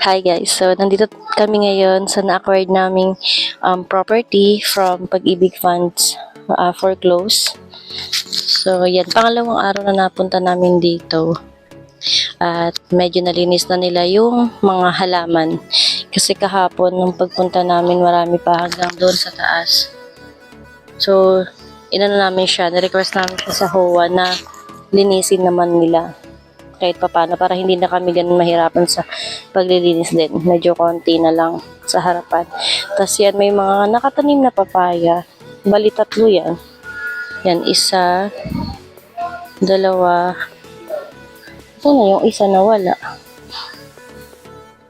Hi guys, so nandito kami ngayon sa na-acquired naming property from Pag-ibig Funds foreclose. So yan, pangalawang araw na napunta namin dito at medyo nalinis na nila yung mga halaman. Kasi kahapon nung pagpunta namin marami pa hanggang doon sa taas. So inano namin siya, na-request namin siya sa HOA na linisin naman nila kahit papano para hindi na kami ganun mahirapan sa paglilinis din. Medyo konti na lang sa harapan. Tapos yan, may mga nakatanim na papaya. Bali, 3 yan. Yan, 1, 2. Ito na yung isa na wala.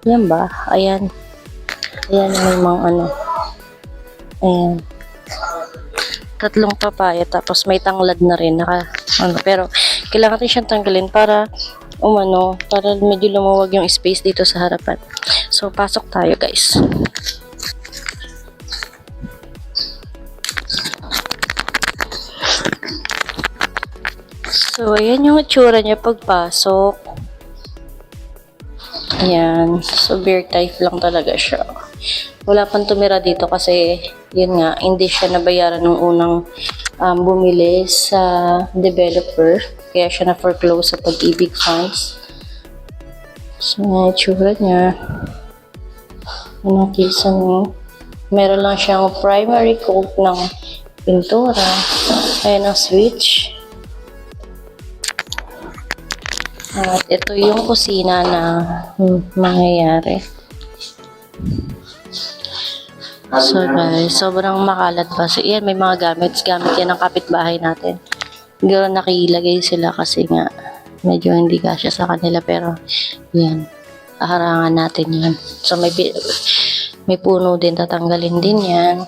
Yan ba? Ayan. Ayan, may mga ano. Ayan. 3 papaya. Tapos may tanglad na rin. Pero kailangan natin siyang tanggalin para para medyo lumawag yung space dito sa harapan. So, pasok tayo guys. So, ayan yung itsura niya pagpasok. Ayan. So, beer type lang talaga siya. Wala pang tumira dito kasi, yun nga, hindi siya nabayaran ng unang bumili sa developer. Kaya siya na-foreclose sa Pag-ibig Funds. So, yung itsura niya. Anong kisa niya? Meron lang siyang primary coat ng pintura. Ayan ang switch. At ito yung kusina na mangyayari. So guys, sobrang makalat pa. So yan, may mga gamit yan ng kapitbahay natin. Hindi ko nakilagay sila kasi nga medyo hindi kasya sa kanila, pero yan, aharangan natin yan. So may puno din, tatanggalin din yan.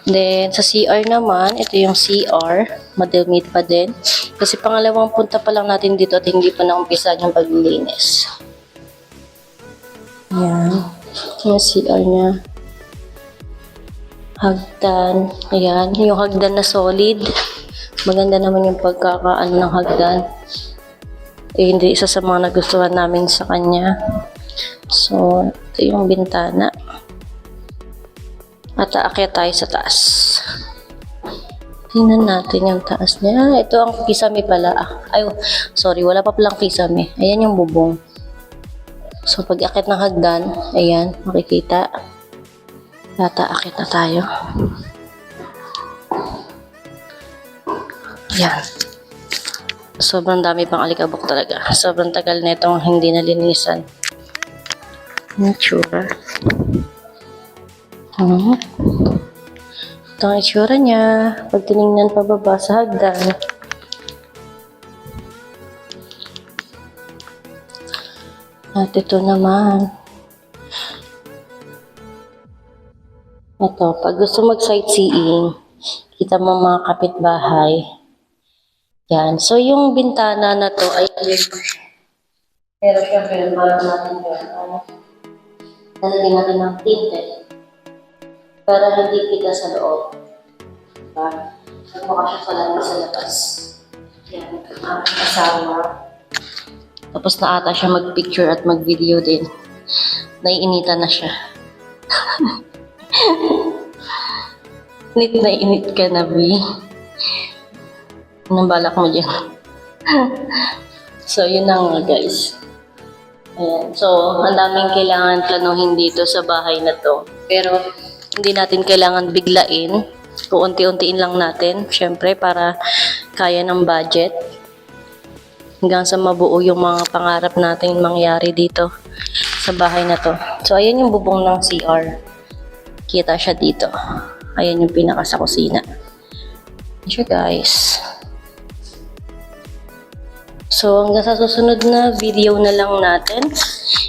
Then sa CR naman, ito yung CR, madumi pa din kasi pangalawang punta pa lang natin dito at hindi pa naumpisa yung paglilinis. Yan, yung CR niya. Hagdan. Ayan, yung hagdan na solid. Maganda naman yung pagkakaano ng hagdan. Hindi isa sa mga nagustuhan namin sa kanya. So, ito yung bintana. At aakyat tayo sa taas. Tingnan natin yung taas niya. Ito ang kisame pala. Ay, sorry, wala pa palang kisame. Ayan yung bubong. So, pag aakyat ng hagdan, ayan, makikita. Tataakit na tayo. Yan. Sobrang dami pang alikabok talaga. Sobrang tagal na itong hindi nalinisan. Yung itsura. Ito ang itsura niya. Pag tinignan pababa sa hagdan. At ito naman. Ito, pag gusto mag-sightseeing, kita mo mga kapitbahay. Yan. So, yung bintana na to ay pero syempre, parang natin yun. Lalagyan natin ng tinted para hindi kita sa loob. Diba? Nagmukha siya pala sa labas. Yan. Ang asawa. Tapos na ata siya mag-picture at mag-video din. Naiinitan na siya. Init na init ka na, B. Anong balak mo dyan? So, yun na nga, guys. Ayan. So, ang daming kailangan planuhin dito sa bahay na to. Pero, hindi natin kailangan biglain. Unti-untiin lang natin. Siyempre, para kaya ng budget. Hanggang sa mabuo yung mga pangarap natin mangyari dito sa bahay na to. So, ayan yung bubong ng CR. Kita siya dito. Ayan yung pinaka sa kusina. Sure guys. So hanggang sa susunod na video na lang natin,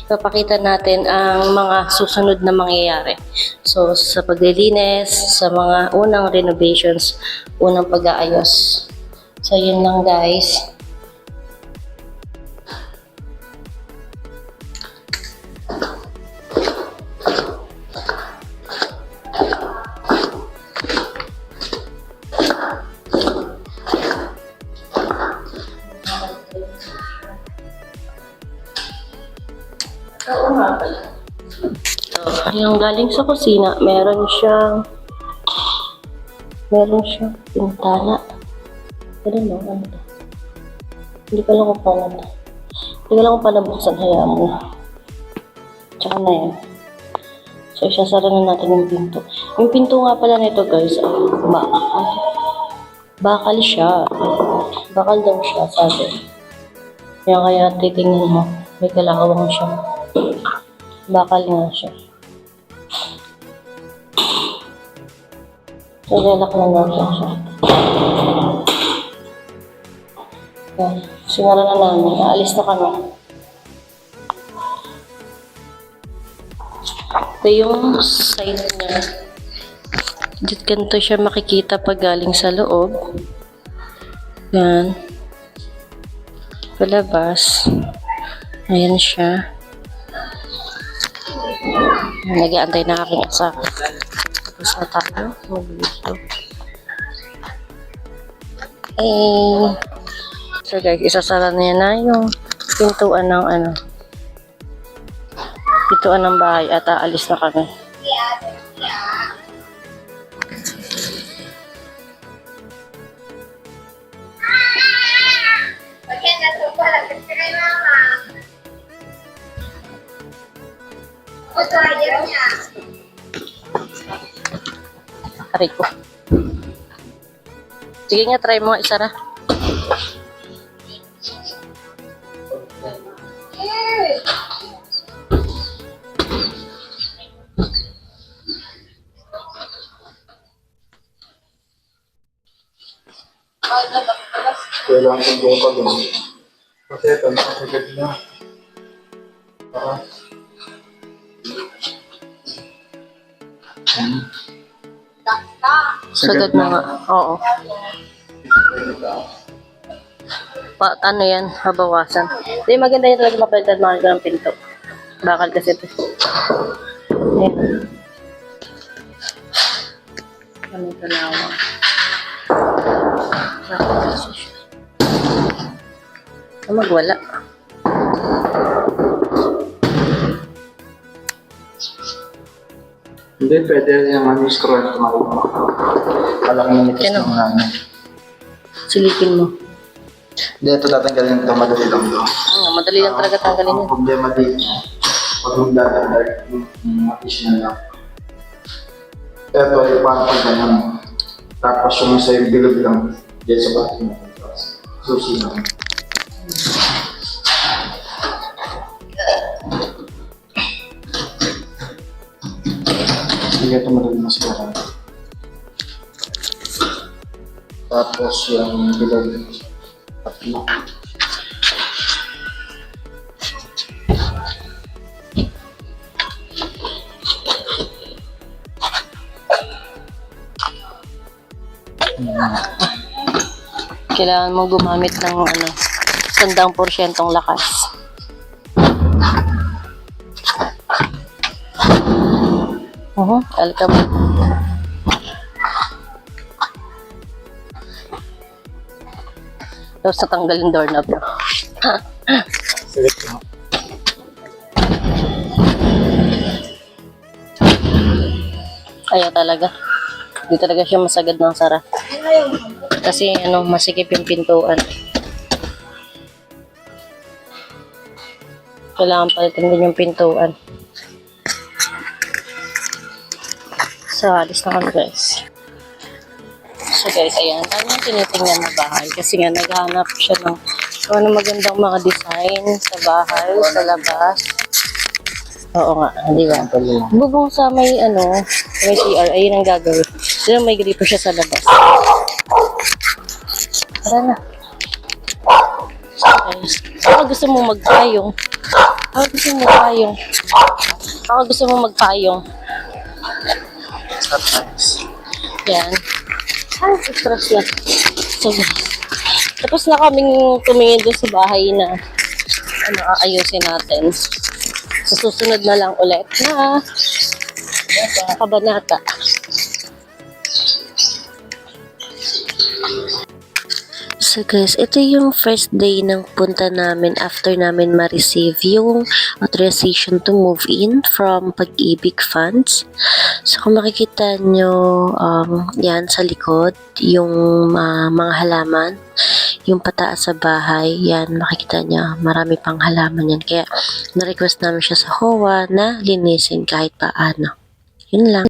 ipapakita natin ang mga susunod na mangyayari. So sa paglilinis, sa mga unang renovations, unang pag-aayos. So yun lang guys. Oo nga pala. So, yung galing sa kusina, meron siyang pintana. Pero no, ano to? Hindi ko lang kung paano. Hindi ko lang kung paano buksan. Hayaan mo. Tsaka na yan. So, isasara na natin yung pinto. Yung pinto nga pala nito guys, bakal siya. Bakal daw siya, sabi. Kaya titingnan mo. May kalawang siya. Bakal nga siya. So, lalak na natin siya. Okay. Sinara na namin. Aalis na kami. Ito yung side niya. Dito ganito siya makikita pag galing sa loob. Yan. Palabas. Ayan siya. Nag-aantay na aking asawa. Tapos na tayo. Magluluto. So guys, isasara niya na yung pintuan ng pintuan ng bahay at aalis na kami. Aray ko. Sige nga, try mo nga isara. Kailangan kong buka doon. Kasi ito, nakasagad na. Sagad na nga. Oo. Ano yan? Habawasan. Hindi, maganda yun talaga mapalitan mga ng pinto. Bakal kasi ito. Ayan. Ano ito na ako? Bakal kasi siya. Magwala. Hindi, pwede yung scroll na tumawa. Alam mo namitas ng ano. Silipin mo. Hindi, ito tatanggalin ito. Madali lang ito. Madali lang talaga tanggalin Ang yun. problema dito, pag magdadagdag yung additional lang. Ito, ipaano pag ganun. Tapos yung sa yung bilog lang. Diyan sa bahay mo. Susi lang. Hindi ito madali masira. Tapos yung bilog. Tatlo. Kailangan mong gumamit ng 100% lakas. Alkam. Tapos natanggal yung doorknob. Sige po. Ayaw talaga. Hindi talaga siya masagad ng sara. Kasi masikip yung pintuan. Kailangan palitan din yung pintuan. So, alis na kami guys. So guys, ayan. Dami yung tinitingnan na bahay. Kasi nga, naghahanap siya ng magandang mga design sa bahay, sa labas. Oo nga, di ba? Bubong sa may may CR, ayun ang gagawin. Sino may gripo siya sa labas. Tara na. Baka gusto mo magpayong. Baka gusto mo magpayong. Yan. Ay, stress na. So, tapos na kaming tumingin doon sa bahay na aayusin natin. Sa susunod na lang ulit na kabanata. So guys, ito yung first day ng punta namin after namin ma-receive yung authorization to move in from Pag-ibig Funds. So kung makikita nyo, yan sa likod, yung mga halaman, yung pataas sa bahay, yan makikita nyo, marami pang halaman yan. Kaya na-request namin siya sa HOA na linisin kahit paano. Yun lang.